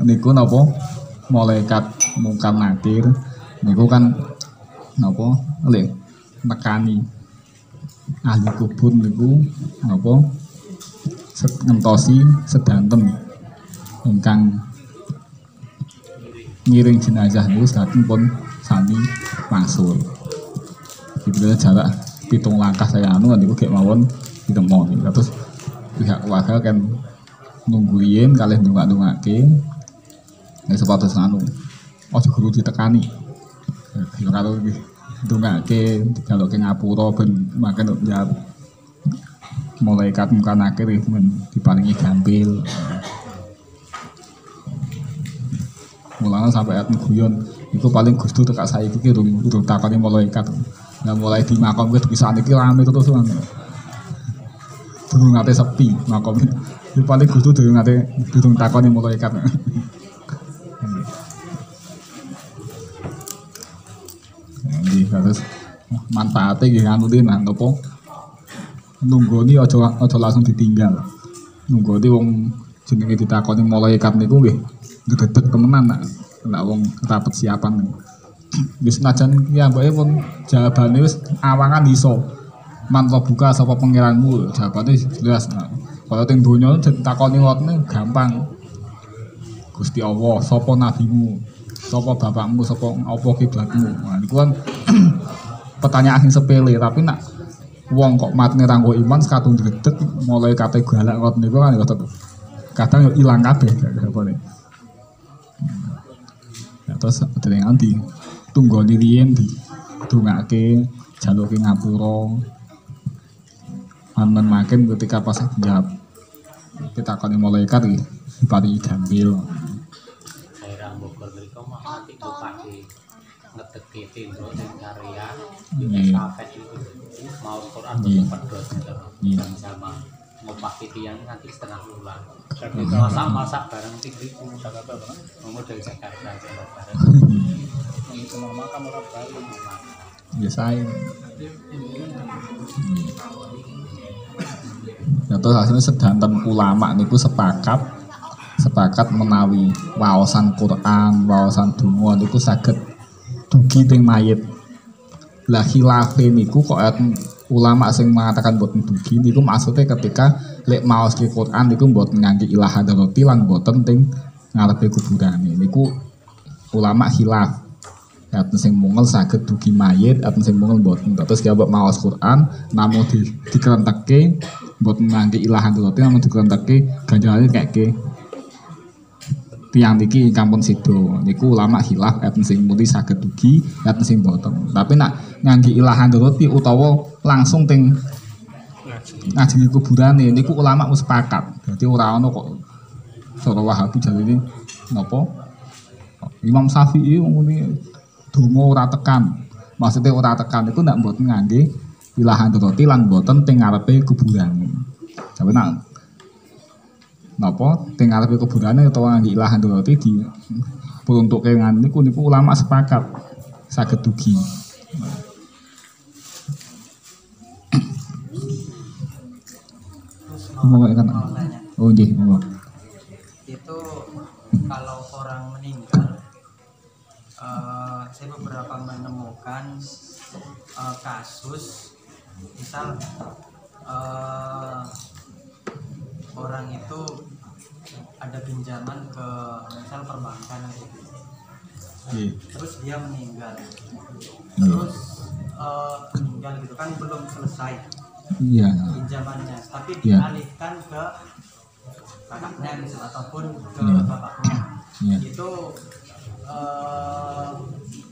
niku napa malaikat mungkar nakir niku kan napa lek nekani ahli kubur niku napa ngentosi sedanten ingkang ngiring jenazah niku saten pun sami wangsul. Dibeli jarak 7 langkah saya niku gek mawon ditemoni. Terus pihak keluarga kan nunggu yen kalih ndongak-ndongake nek sepatus aja guru ditekani. Ya karo ndongake digaloke ngapura ben makan njawab malaikat mungkar nakir diparingi gampil. Mulane sampai at guyon iku paling gustu tekak saiki ki durung takoni malaikat. Lah mulai di makom wis bisa niki rame terus kan. Durung nate sepi makom. Iku paling gustu durung takoni malaikat. Nggih terus manfaate nggih anu nang apa nunggoni aja langsung ditinggal. Nunggoni wong jenenge ditakoni malaikat niku nggih gedeg temenan nek wong rapet siapan. Wis senajan ki ambake pun jawabane wis awangan iso. Mantra buka sapa pangeranmu, jawabane jelas. Kalau teng donya ditakoni ngotne gampang. Gusti Allah, sapa nabimu, sapa bapakmu, sapa apa kiblatmu. Nah niku kan pertanyaan sing sepele tapi nak wong kok matine ra nggo iman sekadung gedeg mulai kate galak ngoten niku kan kadang yo ilang kabeh gapane. Ya terus dengan di tunggoni riyen di dongake jaluke ngapura. Aman makin ketika pas jawab kita akan malaikat iki diparingi gampil. Daerah Bogor mriku mah nanti bupati ngedeki tindro ning karya estafet itu mau Quran pedhot dan sama ngopah titian nanti setengah bulan. Masak bareng tiga Jakarta bareng. Mau dari Jakarta bareng. Itu makam ora bali. Biasa. Ya terus hasilnya sedanten ulama niku sepakat menawi waosan Quran, waosan donga niku saged dugi teng mayit. Lah khilafe niku kok ulama sing mengatakan boten dugi niku maksudnya ketika lek maos ki Quran niku mboten ngangge ilah hadarati lan mboten teng ngarepe kuburane. Niku ulama khilaf. Aten sing mungel saged dugi mayit, aten sing mungel mboten. Terus ki maos Quran namung dikerentekke mboten ngangge ilah hadarati namung dikerentekke ganjarane keke tiyang niki ingkang pun sido. Niku ulama khilaf aten sing muni saged dugi, aten sing mboten. Tapi nak ngangge ilah hadarati utawa langsung teng ngajeni kuburane niku ulama wis sepakat. Dadi ora ana kok cara Wahabi jarine napa? Imam Syafi'i ngene donga ora tekan. Maksudnya ora tekan iku ndak mboten ngangge ilah hadarati lan mboten teng ngarepe kuburane. Sampe nak napa teng ngarepe kuburane utawa ngangge ilah hadarati di peruntuke niku ulama sepakat saged dugi. Oh nggih, itu kalau orang meninggal saya beberapa menemukan kasus misal orang itu ada pinjaman ke misal perbankan gitu. Terus dia meninggal meninggal gitu kan belum selesai pinjamannya tapi dialihkan ke kakaknya gitu ataupun ke bapaknya itu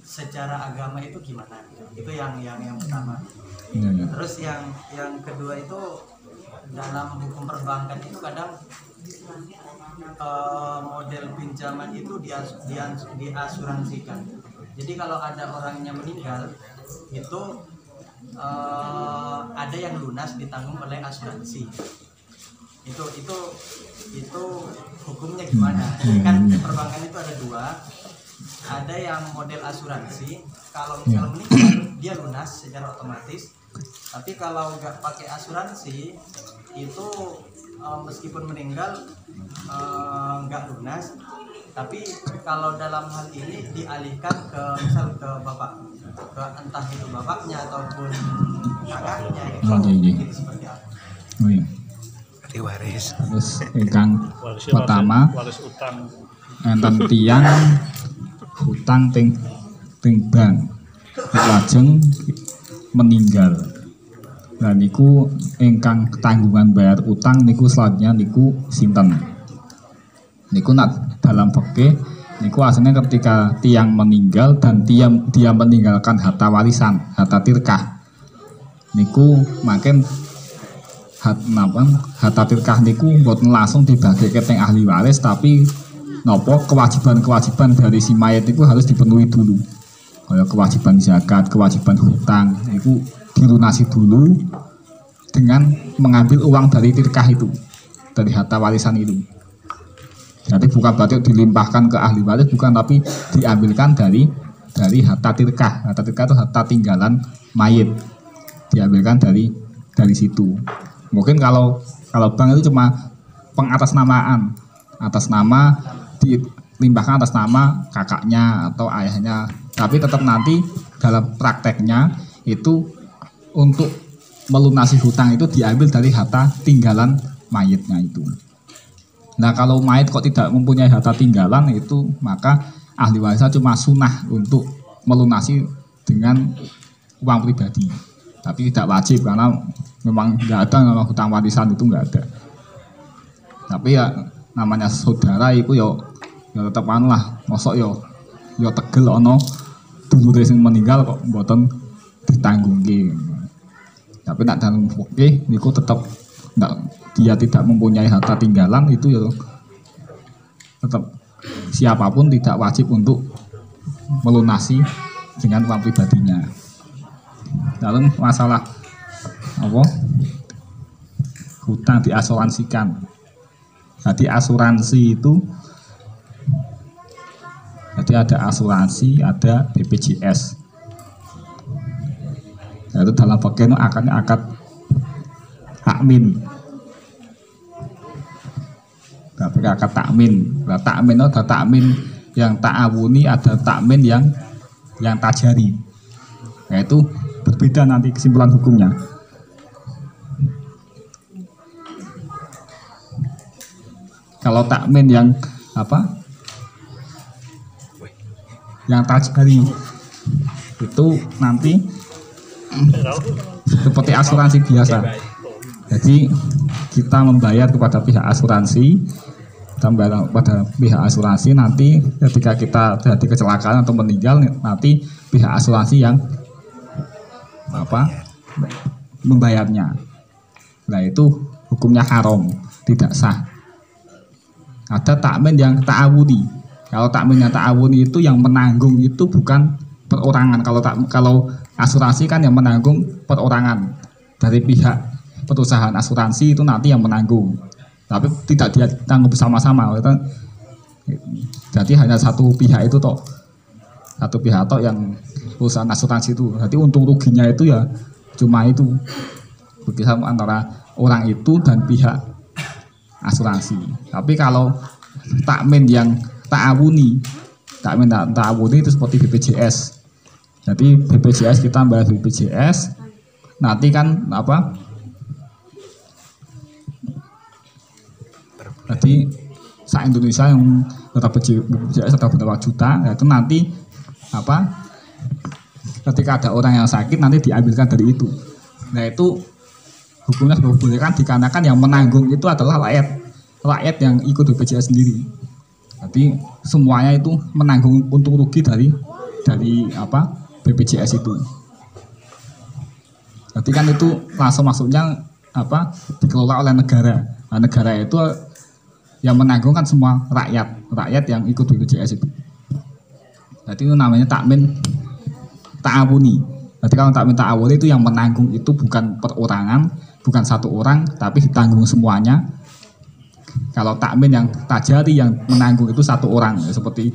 secara agama itu gimana itu yang pertama. Terus yang kedua itu dalam hukum perbankan itu kadang model pinjaman itu diasuransikan. Jadi kalau ada orangnya meninggal itu ada yang lunas ditanggung oleh asuransi. Itu hukumnya gimana? Kan perbankan itu ada dua. Ada yang model asuransi, kalau misalnya meninggal dia lunas secara otomatis. Tapi kalau nggak pakai asuransi itu meskipun meninggal nggak lunas, Tapi kalau dalam hal ini dialihkan ke misal ke bapak, ke entah itu bapaknya ataupun kakaknya itu, itu seperti apa? Oh iya. Waris. Terus ingkang pertama enten tiyang hutang ting bank lajeng meninggal. Nah niku ingkang tanggungan bayar utang niku selanjutnya niku sinten? Niku nak dalam fikih niku aslinya ketika tiang meninggal dan dia meninggalkan harta warisan, harta tirkah. Niku makin harta tirkah niku mboten langsung dibagi ke teng ahli waris, tapi nopo kewajiban-kewajiban dari si mayat itu harus dipenuhi dulu. Kayak kewajiban zakat, kewajiban hutang itu dilunasi dulu dengan mengambil uang dari tirkah itu, dari harta warisan itu. Jadi bukan berarti dilimpahkan ke ahli waris, bukan, tapi diambilkan dari harta tirkah. Harta tirkah itu harta tinggalan mayit, diambilkan dari situ. Mungkin kalau bank itu cuma pengatasnamaan, atas nama dilimpahkan atas nama kakaknya atau ayahnya, tapi tetap nanti dalam prakteknya itu untuk melunasi hutang itu diambil dari harta tinggalan mayitnya itu. Nah kalau mayit kok tidak mempunyai harta tinggalan itu, maka ahli warisnya cuma sunah untuk melunasi dengan uang pribadi, tapi tidak wajib karena memang nggak ada nama hutang warisan, itu nggak ada. Tapi ya namanya saudara itu yo tetap lah, mosok yo tegel ono dulure sing meninggal kok mboten ditanggungke. Tapi nak dalam fikih niku tetap dia tidak mempunyai harta tinggalan itu ya tetap siapapun tidak wajib untuk melunasi dengan uang pribadinya. Lalu masalah apa? Hutang diasuransikan. Jadi asuransi itu ada asuransi, ada BPJS. Nah, itu dalam bagian akad takmin. Tapi akad takmin. Nah, takmin itu ada takmin yang ta'awuni, ada takmin yang tajari. Nah, itu berbeda nanti kesimpulan hukumnya. Kalau takmin yang apa? Yang tajari itu nanti seperti asuransi biasa. Jadi kita membayar kepada pihak asuransi, nanti ketika kita terjadi kecelakaan atau meninggal, nanti pihak asuransi yang membayarnya. Nah itu hukumnya haram, tidak sah. Ada takmin yang ta'awuni. Kalau takmin yang ta'awuni itu yang menanggung itu bukan perorangan. Kalau asuransi kan yang menanggung perorangan, dari pihak perusahaan asuransi itu nanti yang menanggung, tapi tidak dia tanggung bersama-sama. Jadi hanya satu pihak itu toh, yang perusahaan asuransi itu. Jadi untung ruginya itu ya cuma itu, berkisar antara orang itu dan pihak asuransi. Tapi kalau takmin yang ta'awuni itu seperti BPJS. Jadi BPJS kita bayar BPJS, nanti kan apa? Jadi se-Indonesia yang tetap BPJS ada berapa juta, itu nanti apa? Ketika ada orang yang sakit nanti diambilkan dari itu. Nah itu hukumnya dibolehkan dikarenakan yang menanggung itu adalah rakyat yang ikut BPJS sendiri. Jadi semuanya itu menanggung untung rugi dari apa BPJS itu. Jadi kan itu langsung masuknya apa dikelola oleh negara. Nah, negara itu yang menanggung kan semua rakyat yang ikut BPJS itu. Jadi itu namanya takmin ta'awuni. Jadi kalau takmin ta'awuni itu yang menanggung itu bukan perorangan, bukan satu orang, tapi ditanggung semuanya. Kalau takmin yang tajari yang menanggung itu satu orang, seperti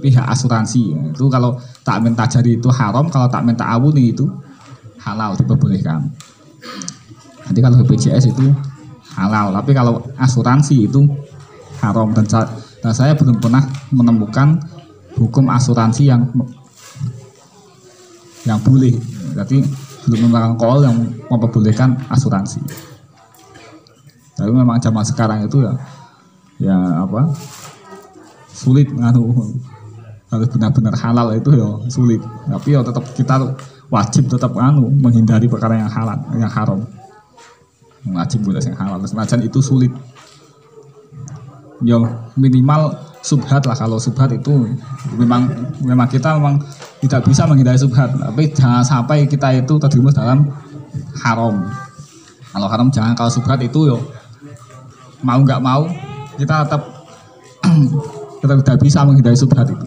pihak asuransi. Itu kalau takmin tajari itu haram, kalau takmin ta'awuni itu halal, diperbolehkan. Nanti kalau BPJS itu halal, tapi kalau asuransi itu haram. Dan Nah, saya belum pernah menemukan hukum asuransi yang boleh. Jadi belum menemukan call yang memperbolehkan asuransi. Tapi memang zaman sekarang itu ya apa? Sulit harus benar-benar halal itu ya sulit. Tapi ya tetap kita wajib tetap menghindari perkara yang halal, yang haram. Wajib boleh yang halal. Senajan itu sulit. Ya minimal subhat lah. Kalau subhat itu memang kita memang tidak bisa menghindari subhat. Tapi jangan sampai kita itu terjerumus dalam haram. Kalau haram jangan, kalau subhat itu yo mau nggak mau kita tetap kita tidak bisa menghindari subhat itu.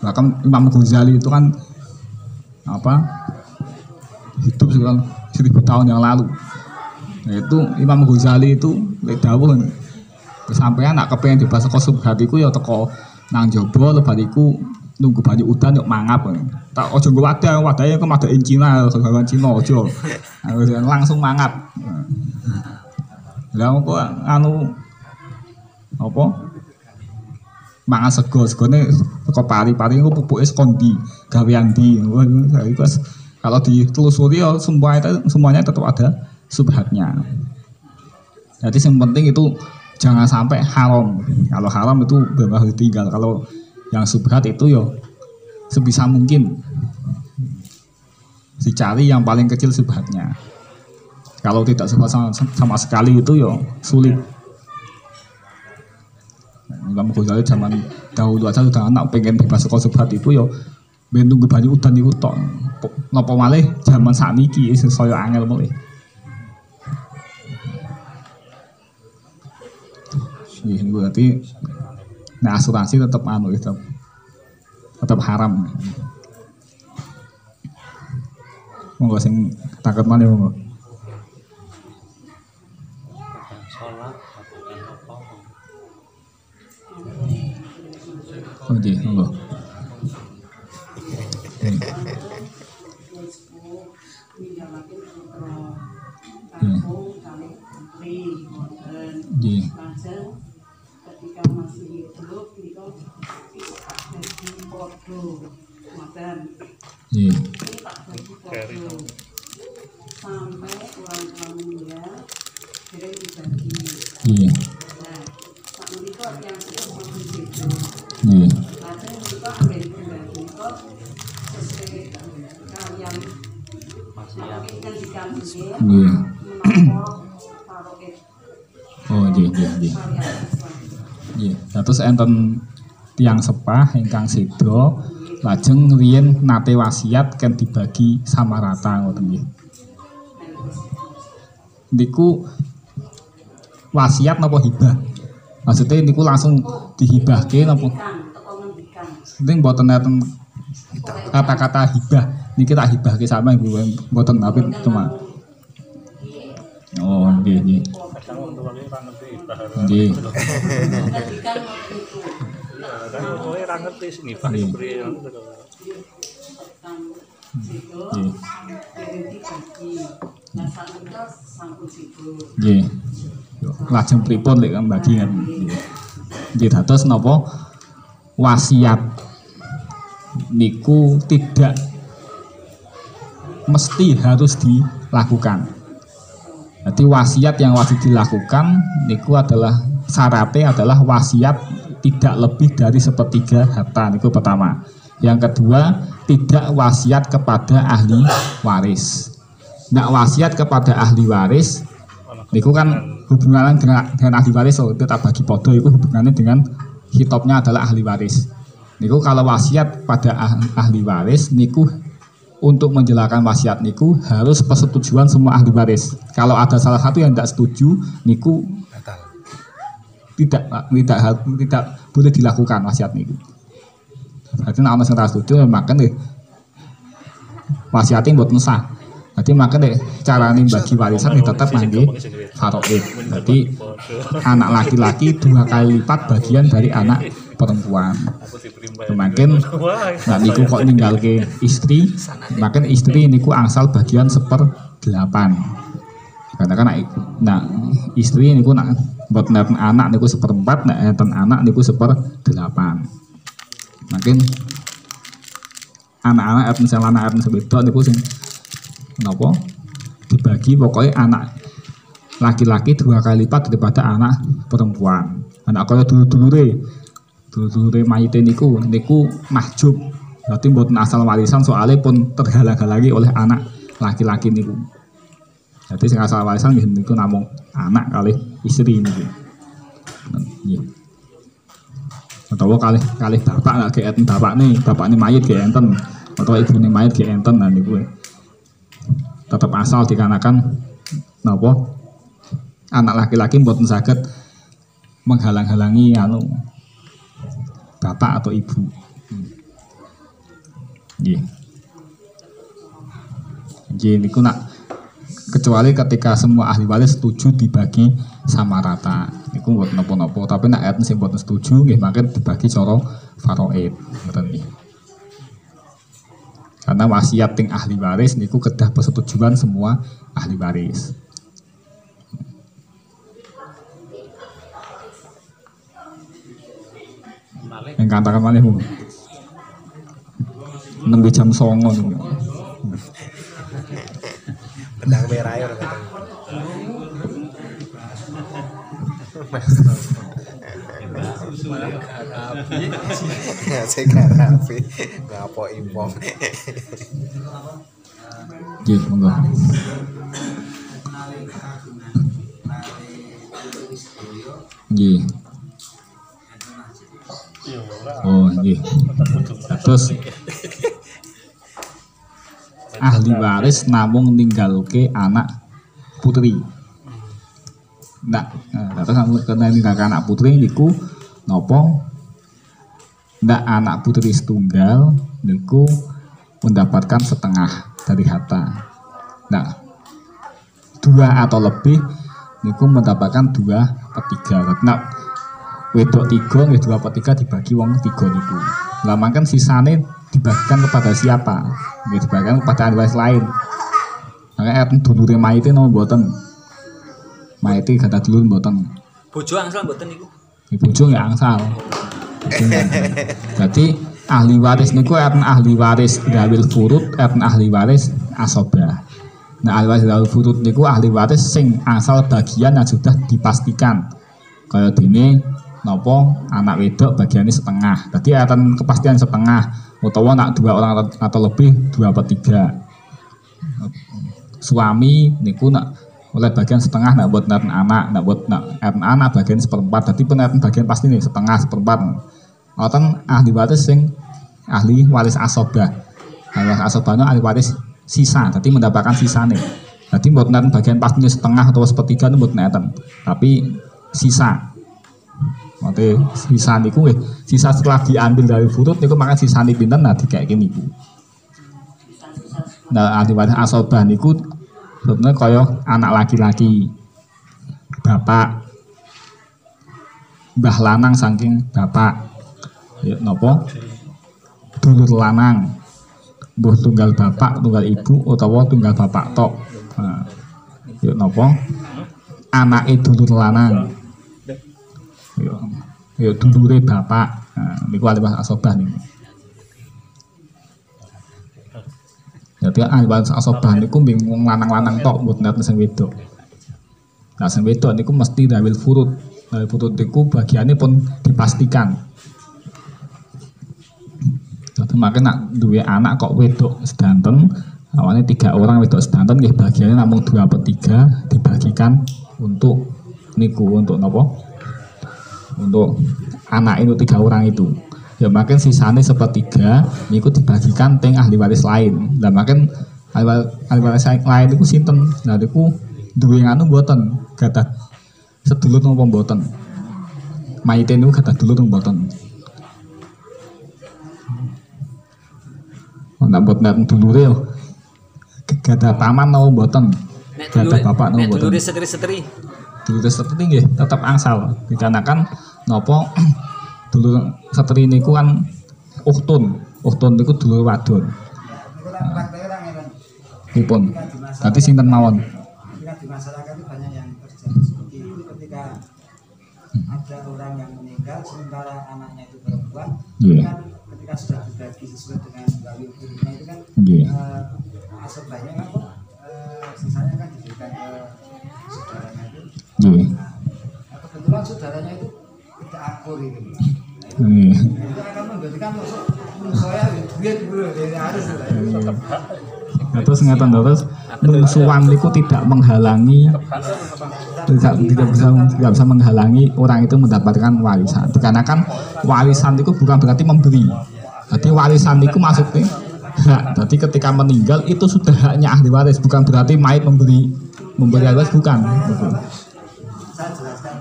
Bahkan Imam Ghazali itu kan hidup sekitar 1000 tahun yang lalu. Nah, itu Imam Ghazali itu dawuh sampeyan nak kepengin dibahas saka subhat iku ya teko nang jaba lebar iku nunggu banyu udan yuk mangap. Tak aja nggo wadahe kok madain Cina, gawan Cina aja. Langsung mangap. Lah kok mangan segone teko pari-pari iku pupuke saka ndi, gawean ndi. Kalau ditelusuri ya semuanya tetap ada subhatnya. Jadi yang penting itu jangan sampai haram. Kalau haram itu benar harus ditinggal. Kalau yang subhat itu ya sebisa mungkin dicari yang paling kecil subhatnya. Kalau tidak subhat sama sekali itu ya sulit. Imam Ghazali zaman dahulu aja sudah anak pengen bebas saka subhat itu ya ben tunggu banyu udan iku tok. Napa malih zaman sakniki saya angel mulih. Ini berarti nah asuransi tetap tetap haram. Monggo sing takut mana monggo. Oke, monggo. Ketika masih hidup itu jadi podo modern ini tak bagi podo sampai orang tua meninggal kira dibagi. Nah saat itu yang sudah masih hidup ada juga ambil kembali kok sesuai kalian mungkin kan dikambing menopor paroket. Oh iya. Terus enten tiang sepah ingkang sedo lajeng riyen nate wasiat kan dibagi sama rata ngoten nggih. Niku wasiat napa hibah? Maksudnya niku langsung dihibahke napa? Ning mboten enten kata-kata hibah. Niki tak hibahke sama Ibu mboten tapi cuma. Oh nggih. Nggih. Nggih. Lajeng pripun lek mbagi nggih dados napa wasiat niku tidak mesti harus dilakukan. Jadi wasiat yang wajib dilakukan niku adalah syaratnya adalah wasiat tidak lebih dari sepertiga harta niku pertama. Yang kedua tidak wasiat kepada ahli waris. Nak wasiat kepada ahli waris niku kan hubungannya dengan ahli waris itu tak bagi podo itu hubungannya dengan hitopnya adalah ahli waris. Niku kalau wasiat pada ahli waris niku untuk menjalankan wasiat niku harus persetujuan semua ahli waris. Kalau ada salah satu yang tidak setuju, niku tidak boleh dilakukan wasiat niku. Berarti nek ana sing ora setuju makan deh wasiatnya mboten sah. Jadi makanya carane bagi warisan tetap ngangge faraid. Jadi anak laki-laki 2 kali lipat bagian dari anak perempuan. Makin nah niku kok ninggalke istri, makin istri niku angsal bagian 1/8. Karena kan nah istri niku nak Buat enten anak niku 1/4, nek enten anak niku 1/8. Makin anak-anak enten sing lanang enten wedok niku sing napa dibagi pokoknya anak laki-laki 2 kali lipat daripada anak perempuan. Anak kaya dulure mayite niku mahjub. Berarti mboten asal warisan soalnya pun terhalang-halangi oleh anak laki-laki niku. Jadi sing asal warisan niku namung anak kali istri niku. Nggih. Atau kali bapak nggak kayak enten bapaknya mayit kayak enten atau ibune mayit kayak enten nah niku. Tetap asal dikarenakan napa anak laki-laki mboten saged menghalang-halangi bapak atau ibu. Nggih. Nggih niku nak kecuali ketika semua ahli waris setuju dibagi sama rata. Niku mboten napa-napa, tapi nek enten sing mboten setuju nggih mangke dibagi cara faraid ngoten nggih. Karena wasiat ting ahli waris niku kedah persetujuan semua ahli waris. Yang katakan malih Bu. Nembe jam 09.00 niku. Pedang merah ya orang saya garapi ngapo impong. Nggih, monggo. Nggih. Oh, nggih. Terus ahli waris namung ninggalke anak putri. Terus kena ninggalke anak putri niku napa? Ndak anak putri setunggal niku mendapatkan setengah dari harta. Nah, 2 atau lebih niku mendapatkan 2/3. Nah, wedok 3 nggih 2/3 dibagi wong 3 niku. Lah mangken sisane dibagikan kepada siapa? Nggih dibagikan kepada ahli waris lain. Maka enten dulure mayite napa mboten? Mayite gadah dulur mboten. Bojo angsal mboten niku. Bojo nggih angsal. Jadi ahli waris niku enten ahli waris dawil furud, enten ahli waris asobah. Nah ahli waris dawil furud niku ahli waris sing asal bagian yang sudah dipastikan. Kaya dene napa anak wedok bagiannya setengah. Jadi enten kepastian setengah utawa nak 2 orang atau lebih 2/3. Suami niku nak oleh bagian setengah nak buat enten anak, nak buat enten anak bagian 1/4. Jadi pun enten bagian pasti nih setengah 1/4. Oten ahli waris sing ahli waris asobah. Ahli waris asobah ahli waris sisa, jadi mendapatkan sisa nih. Jadi buat enten bagian pasti nih setengah atau 1/3 itu buat enten. Tapi sisa. Mate sisa niku nggih, sisa setelah diambil dari furud niku maka sisane pinten nah dikeke niku. Nah, ahli waris asobah niku sebenarnya kaya anak laki-laki. Bapak mbah lanang saking bapak. Ya napa? Dulur lanang. Mbuh tunggal bapak, tunggal ibu utawa tunggal bapak tok. Nah, ya napa? Anake dulur lanang. Ya dulure bapak. Nah, niku ahli waris asobah niku. Jadi ahli waris asobah niku mbing wong lanang-lanang tok mboten enten sing wedok. Nah sing wedok niku mesti dawil furud. Dawil furud niku bagiane pun dipastikan. Jadi makanya nak duwe anak kok wedok sedanten, awalnya 3 orang wedok sedanten nggih bagiannya namung 2/3 dibagikan untuk niku untuk nopo? Untuk anak itu 3 orang itu. Ya makin sisane 1/3 niku dibagikan teng ahli waris lain. Lah makin ahli waris lain niku sinten? Nah niku duwe nganu mboten, gadah sedulur napa mboten. Mayite niku gadah dulur mboten. Nek mboten nek dulure yo gadah paman napa mboten. Gadah bapak napa mboten. Dulure setri-setri. Dulure setri nggih tetep angsal. Dikarenakan napa dulur setri niku kan ukhtun. Ukhtun niku dulur wadon. ada orang yang meninggal sementara anaknya itu perempuan, kan ketika sudah dibagi sesuai dengan wali hukumnya itu kan sebaiknya kan sisanya kan diberikan ke saudaranya itu. Nah, kebetulan saudaranya itu tidak akur itu. Itu akan menjadikan masuk saya duit dulu harus terus ngeten terus mungsuhan niku tidak menghalangi tidak bisa menghalangi orang itu mendapatkan warisan. Dikarenakan warisan itu bukan berarti memberi. Jadi warisan itu maksudnya hak. Jadi ketika meninggal itu sudah haknya ahli waris, bukan berarti mayit memberi waris, bukan. Saya jelaskan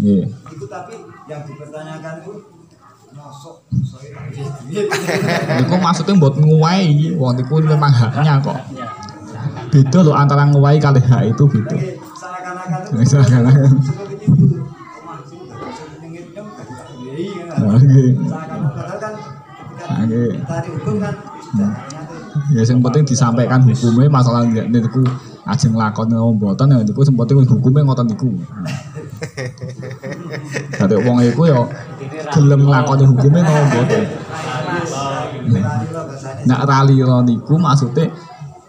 itu, tapi yang dipertanyakan itu mosok itu maksudnya buat nguwai, wong itu memang haknya kok. Beda loh antara nguwai kali hak itu beda. Seakan-akan ya yang penting disampaikan hukumnya, masalah niku ajeng lakon mboten ya niku sing penting hukumnya ngoten niku. Dadi wong iku ya gelem nglakoni hukume napa mboten. Nek ralira niku maksude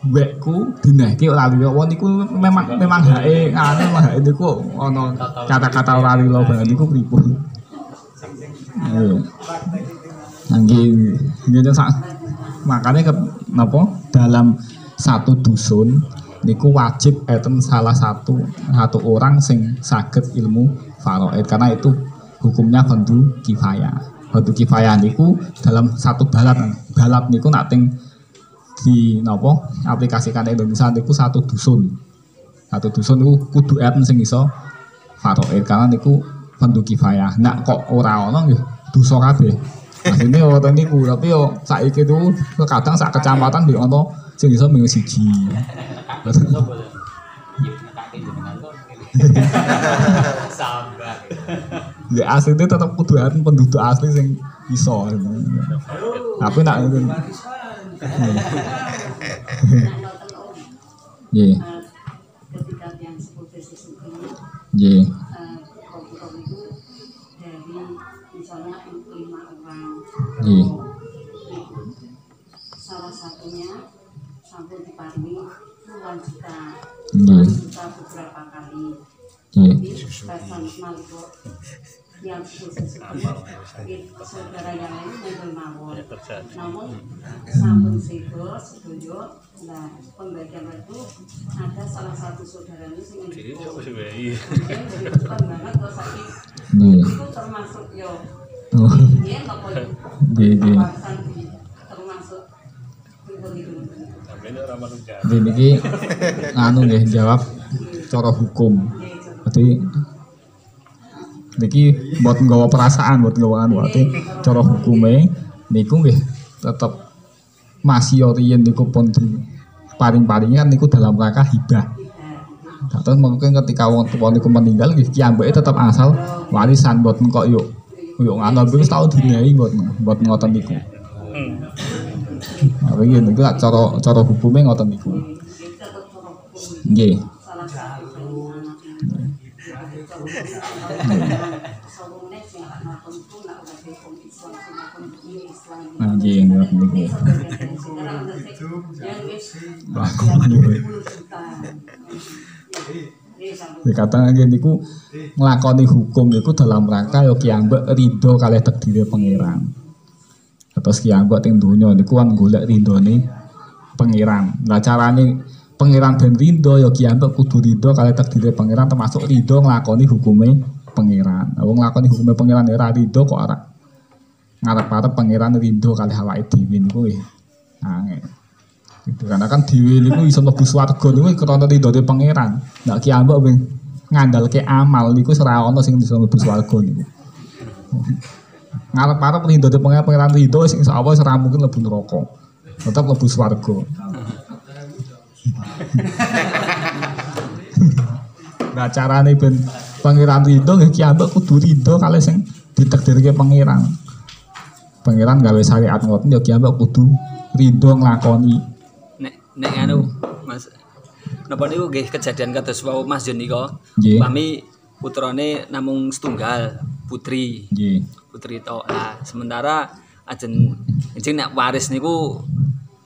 wekku dinehke ora ralira wong niku memang hake anu hake niku ana kata-kata ralira banget niku pripun. Nggih sak makanya napa dalam satu dusun niku wajib eten salah satu orang sing saged ilmu faraid, karena itu hukumnya fardu kifayah. Fardu kifayah niku dalam satu balat niku nak teng di napa aplikasikan Indonesia niku satu dusun niku kudu eten sing iso faraid, karena niku fardu kifayah. Nak kok ora ana nggih dosa kabeh. Asline wonten niku, tapi yo saiki tuh kadang sak kecamatan yo ana sing iso mung siji. Sabar. Ya asli itu tetap kudu enten penduduk asli sing iso. Tapi nak itu. Nggih. Ketika yang seperti sesuatu Nggih. program itu dari misalnya 5 orang. Nggih. Salah satunya sampai diparingi puluhan juta. Nggih. Juta beberapa kali. Nggih. Basan Malbo yang khusus saudara yang lain mengambil mawon. Namun sampun sedoyo, nah pembagian itu ada salah satu saudaranya yang bukan banget kok sakit. Itu termasuk yo. Dia nggak boleh. Termasuk itu. Jadi ini anu nggih jawab cara hukum. Berarti niki buat nggawa perasaan, buat nggawa anu, berarti cara hukume niku nggih tetep masih oriyen niku pun paring-paringan niku dalam rangka hibah. Terus mungkin ketika wong tuwa niku meninggal nggih kiambake tetep asal warisan, mboten kok yo anu wis tau dinehi mboten ngoten niku. Apa iki niku cara hukume ngoten niku. Nggih. Nggih ngoten niku. Dikatakan niku nglakoni hukum niku dalam rangka yo kiambek ridho kalih takdire pangeran. Terus kiambek teng donya niku kan golek ridhone pangeran. Lah carane pangeran ben ridho ya kiambek kudu ridho kalih takdire pangeran, termasuk ridho nglakoni hukume pangeran. Wong nglakoni hukume pangeran ora ridho kok ora ngarep-arep pangeran ridho kalih awake dhewe niku nggih. Angel. Gitu. Karena kan dhewe niku iso mlebu swarga niku krana ridhone pangeran. Nek kiambek wing ngandalke amal niku ora ana sing iso mlebu swarga niku. Ngarep-arep ridhone pangeran ridho sing insyaallah ora mungkin mlebu neraka. Tetep mlebu swarga. Nah carane ben pangeran ridho nggih kiambek kudu ridho kalih sing ditakdirke pangeran. Pangeran gawe syariat ngoten ya kiambek kudu ridho nglakoni. Nek anu Mas napa niku nggih kejadian kados wau Mas Jon nika Nggih. pami putrane namung setunggal, putri. Nggih. Putri tok. Lah sementara ajeng nek waris niku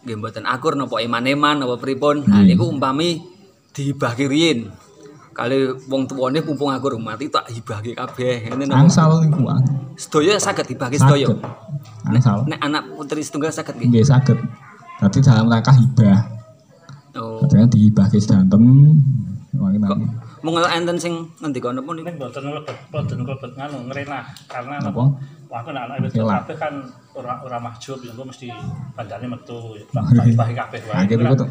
nggih mboten akur napa eman-eman napa pripun. Nah niku umpami dihibahke riyin. Kali wong tuwane mumpung akur mati tak hibahke kabeh. Ngene napa? Angsal niku. Sedaya saged dibahke sedaya. Angsal. Nek anak putri setunggal saged nggih. Nggih saged. Dadi dalam rangka hibah. Oh. Katanya dihibahke sedantem. Mung enten sing ngendika napa niku? Nek mboten lebet nganu ngrenah karena Apa? Wah kan anak itu kabeh kan ora mahjub ya mesti bandane metu bahi kabeh wae. Akhire niku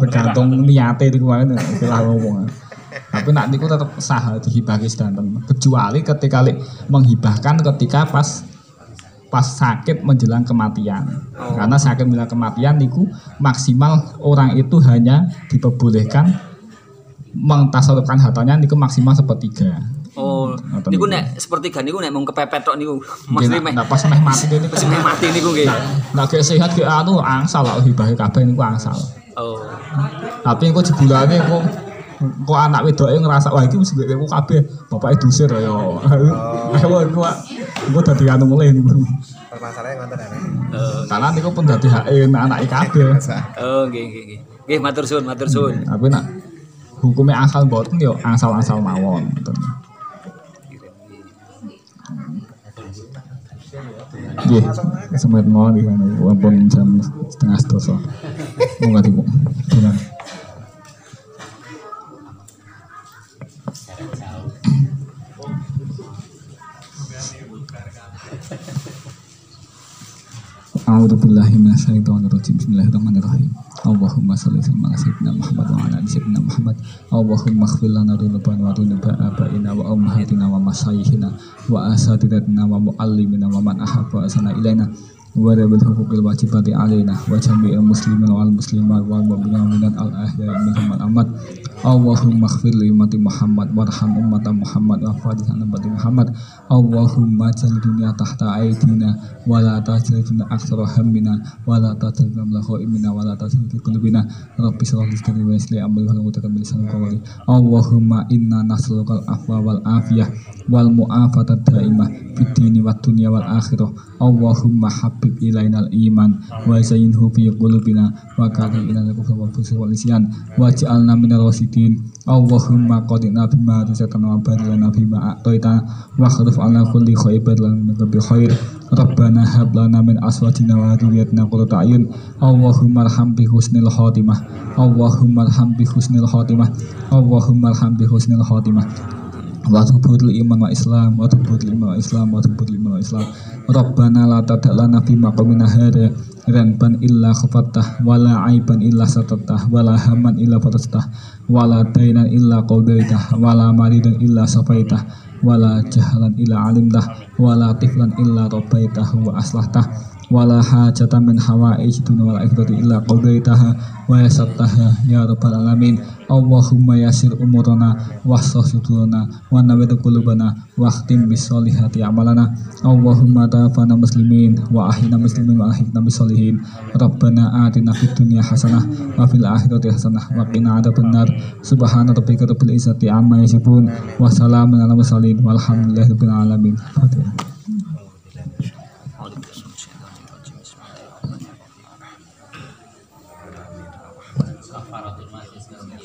tergantung niate niku wae istilah ngomong. Tapi nak niku tetep sah dihibahke sedantem. Kecuali ketika menghibahkan ketika pas sakit menjelang kematian. Karena sakit menjelang kematian niku maksimal orang itu hanya diperbolehkan mengtasarrufkan hartanya niku maksimal sepertiga. Oh, niku nek sepertiga niku nek mung kepepet tok niku. Mesti meh. Nah, pas meh mati niku. Pas meh mati niku nggih. Nah, gek sehat ge anu angsal lah hibahe kabeh niku angsal. Oh. Tapi engko jebulane kok anak wedoke ngerasa wah iki wis gek kabeh bapake dusir ya. Ayo engko dadi anu mulih niku. Permasalahannya ngoten ana. Karena niku pun dadi hake anake kabeh. Oh, nggih. Nggih matur suwun. Tapi nak hukumnya asal mboten yo asal-asal mawon ngoten. Nggih, semet mawon iki wonten jam 11:30. Monggo dibu. Bulan. A'udzu billahi minasyaitonir rajim. Bismillahirrahmanirrahim. Allahumma shalli ala sayyidina Muhammad wa ala ali sayyidina Muhammad. Allahumma ighfir lana dzunubana wa dzunub abaina wa ummahatina wa masyayikhina wa asatidatina wa muallimina wa man ahabba asana ilaina wa rabil huquqil wajibati alaina wa jami'il muslimin wal muslimat wal mu'minat al ahya'i minhum wal amwat. Allahumma ighfir li ummati Muhammad warham ummata Muhammad wa fadhil ummati Muhammad. Allahumma jal dunya tahta aidina wa la tajal dunya aktsara hammina wa la tajal dunya khaimina wa la tajal fi qulubina rabbi shrah li sadri wa yassir li amri wa hlul 'uqdatam min lisani qawli. Allahumma inna nas'aluka al-afwa wal afiyah wal mu'afata daimah fid dini wad dunya wal akhirah. Allahumma habib ilainal iman wa zayyinhu fi qulubina wa karrih ilaina al-kufra wal fusqa wal isyan waj'alna minal rasyidin. Allahumma qadina bima rizqtana wa barilana bima a'taitana wa khlif ala kulli khaibat lana bi khair. Rabbana hab lana min azwajina wa dhurriyyatina qurrata a'yun. Allahumma arham bi husnil khatimah. Allahumma arham bi husnil khatimah. Allahumma arham bi husnil khatimah. Wa tubul iman wa islam wa tubul iman wa islam wa tubul iman wa islam. Rabbana la tada' lana fi maqamina hadha ranban illa khafattah wa la aiban illa satartah wa la hamman illa fatatah wa la dainan illa qadaitah wa la maridan illa safaitah wa la jahlan illa alimtah wa la tiflan illa rabbaitah wa aslahtah wa la hajatan min hawaij dunya wal akhirati illa qadaitaha wa yasattaha ya rabbal alamin. Allahumma yasir umurana wahsah sudurana wa nawwir qulubana wa khtim bis solihati amalana. Allahumma tawafana muslimin wa ahyina muslimin wa ahyina bis solihin. Rabbana atina fid dunya hasanah wa fil akhirati hasanah wa qina adzabannar. Subhana rabbika rabbil izzati amma yasifun wa salamun alal mursalin walhamdulillahi rabbil alamin.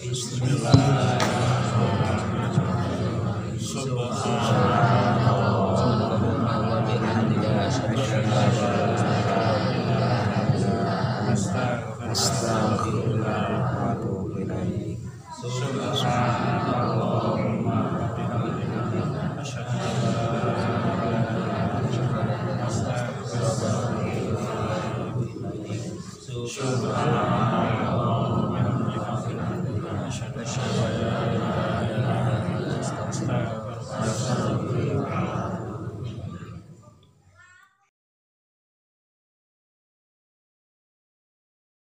Bismillah.